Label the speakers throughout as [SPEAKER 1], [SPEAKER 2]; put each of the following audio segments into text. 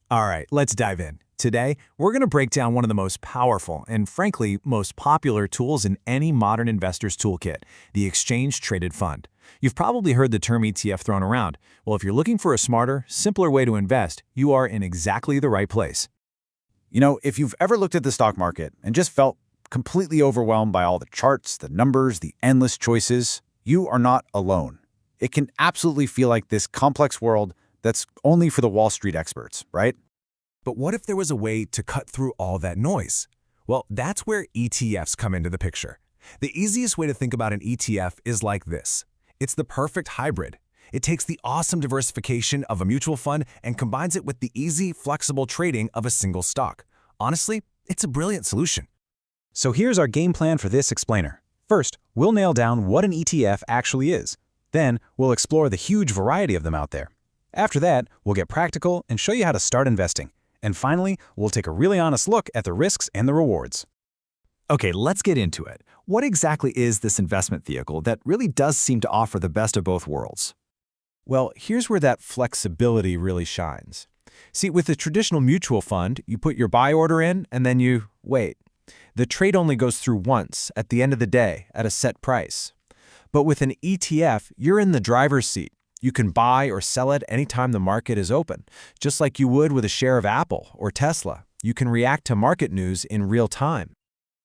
[SPEAKER 1] All right, let's dive in. Today, we're going to break down one of the most powerful and, frankly, most popular tools in any modern investor's toolkit, the exchange-traded fund. You've probably heard the term ETF thrown around. Well, if you're looking for a smarter, simpler way to invest, you are in exactly the right place.
[SPEAKER 2] If you've ever looked at the stock market and just felt completely overwhelmed by all the charts, the numbers, the endless choices, you are not alone. It can absolutely feel like this complex world that's only for the Wall Street experts, right?
[SPEAKER 1] But what if there was a way to cut through all that noise? Well, that's where ETFs come into the picture. The easiest way to think about an ETF is like this. It's the perfect hybrid. It takes the awesome diversification of a mutual fund and combines it with the easy, flexible trading of a single stock. Honestly, it's a brilliant solution.
[SPEAKER 3] So here's our game plan for this explainer. First, we'll nail down what an ETF actually is. Then, we'll explore the huge variety of them out there. After that, we'll get practical and show you how to start investing. And finally, we'll take a really honest look at the risks and the rewards.
[SPEAKER 4] Okay, let's get into it. What exactly is this investment vehicle that really does seem to offer the best of both worlds?
[SPEAKER 1] Well, here's where that flexibility really shines. See, with a traditional mutual fund, you put your buy order in and then you wait. The trade only goes through once at the end of the day at a set price. But with an ETF, you're in the driver's seat. You can buy or sell it anytime the market is open, just like you would with a share of Apple or Tesla. You can react to market news in real time.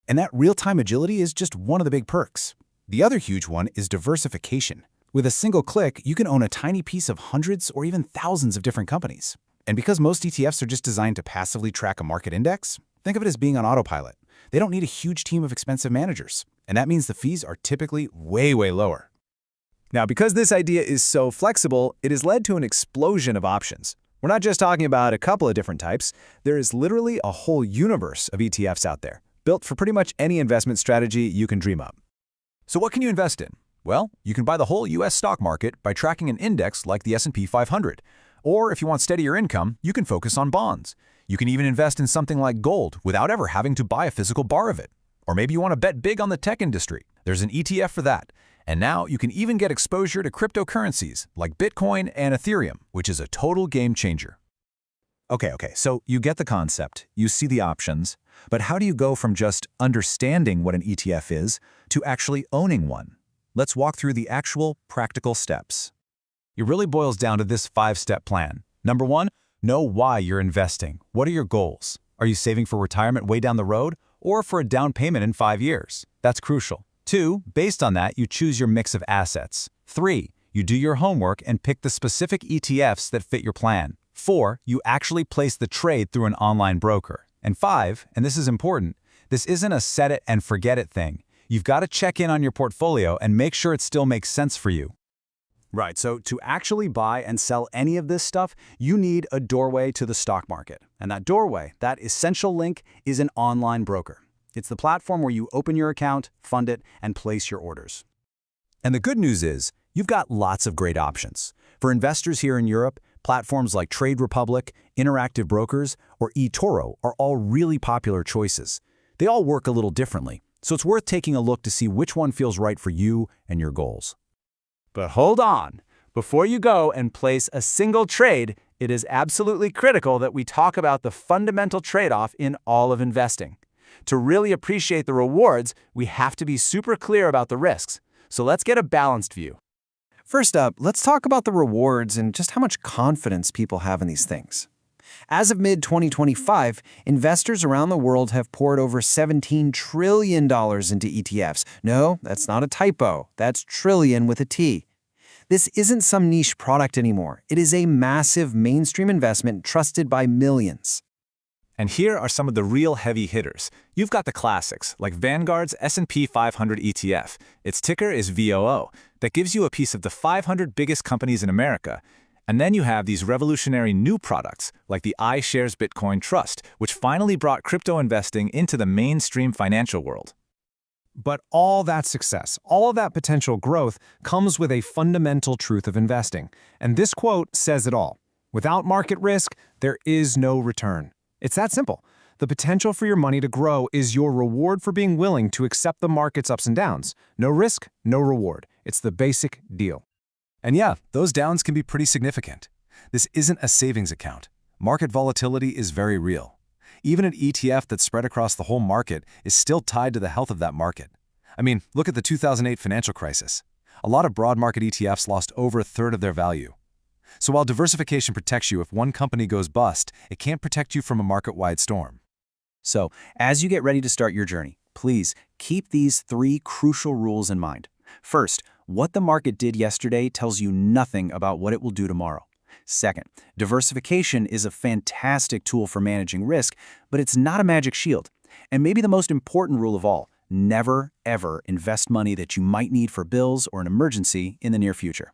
[SPEAKER 2] And that real-time agility is just one of the big perks. The other huge one is diversification. With a single click, you can own a tiny piece of hundreds or even thousands of different companies. And because most ETFs are just designed to passively track a market index, think of it as being on autopilot. They don't need a huge team of expensive managers, and that means the fees are typically way lower.
[SPEAKER 4] Now, because this idea is so flexible, it has led to an explosion of options. We're not just talking about a couple of different types. There is literally a whole universe of ETFs out there, built for pretty much any investment strategy you can dream up.
[SPEAKER 5] So what can you invest in? Well, you can buy the whole U.S. stock market by tracking an index like the S&P 500. Or if you want steadier income, you can focus on bonds. You can even invest in something like gold without ever having to buy a physical bar of it. Or maybe you want to bet big on the tech industry. There's an ETF for that. And now you can even get exposure to cryptocurrencies like Bitcoin and Ethereum, which is a total game changer.
[SPEAKER 4] Okay, so you get the concept, you see the options, but how do you go from just understanding what an ETF is to actually owning one? Let's walk through the actual practical steps. It really boils down to this 5-step plan. Number 1, know why you're investing. What are your goals? Are you saving for retirement way down the road or for a down payment in 5 years? That's crucial. 2, based on that, you choose your mix of assets. 3, you do your homework and pick the specific ETFs that fit your plan. 4, you actually place the trade through an online broker. And 5, and this is important, this isn't a set it and forget it thing. You've got to check in on your portfolio and make sure it still makes sense for you.
[SPEAKER 3] Right, so to actually buy and sell any of this stuff, you need a doorway to the stock market. And that doorway, that essential link, is an online broker. It's the platform where you open your account, fund it, and place your orders.
[SPEAKER 4] And the good news is, you've got lots of great options. For investors here in Europe, platforms like Trade Republic, Interactive Brokers, or eToro are all really popular choices. They all work a little differently, so it's worth taking a look to see which one feels right for you and your goals.
[SPEAKER 3] But hold on. Before you go and place a single trade, it is absolutely critical that we talk about the fundamental trade-off in all of investing. To really appreciate the rewards, we have to be super clear about the risks. So let's get a balanced view.
[SPEAKER 6] First up, let's talk about the rewards and just how much confidence people have in these things. As of mid-2025, investors around the world have poured over $17 trillion into ETFs. No, that's not a typo. That's trillion with a T. This isn't some niche product anymore. It is a massive mainstream investment trusted by millions.
[SPEAKER 1] And here are some of the real heavy hitters. You've got the classics, like Vanguard's S&P 500 ETF. Its ticker is VOO. That gives you a piece of the 500 biggest companies in America. And then you have these revolutionary new products, like the iShares Bitcoin Trust, which finally brought crypto investing into the mainstream financial world.
[SPEAKER 7] But all that success, all of that potential growth comes with a fundamental truth of investing. And this quote says it all. Without market risk, there is no return. It's that simple. The potential for your money to grow is your reward for being willing to accept the market's ups and downs. No risk, no reward. It's the basic deal.
[SPEAKER 5] And yeah, those downs can be pretty significant. This isn't a savings account. Market volatility is very real. Even an ETF that's spread across the whole market is still tied to the health of that market. I mean, look at the 2008 financial crisis. A lot of broad market ETFs lost over a third of their value. So while diversification protects you if one company goes bust, it can't protect you from a market-wide storm.
[SPEAKER 2] So, as you get ready to start your journey, please keep these 3 crucial rules in mind. First, what the market did yesterday tells you nothing about what it will do tomorrow. Second, diversification is a fantastic tool for managing risk, but it's not a magic shield. And maybe the most important rule of all, never, ever invest money that you might need for bills or an emergency in the near future.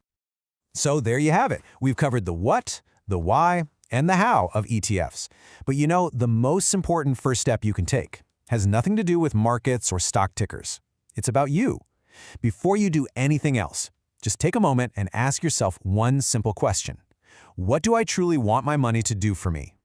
[SPEAKER 7] So there you have it. We've covered the what, the why, and the how of ETFs. But you know, the most important first step you can take has nothing to do with markets or stock tickers. It's about you. Before you do anything else, just take a moment and ask yourself one simple question. What do I truly want my money to do for me?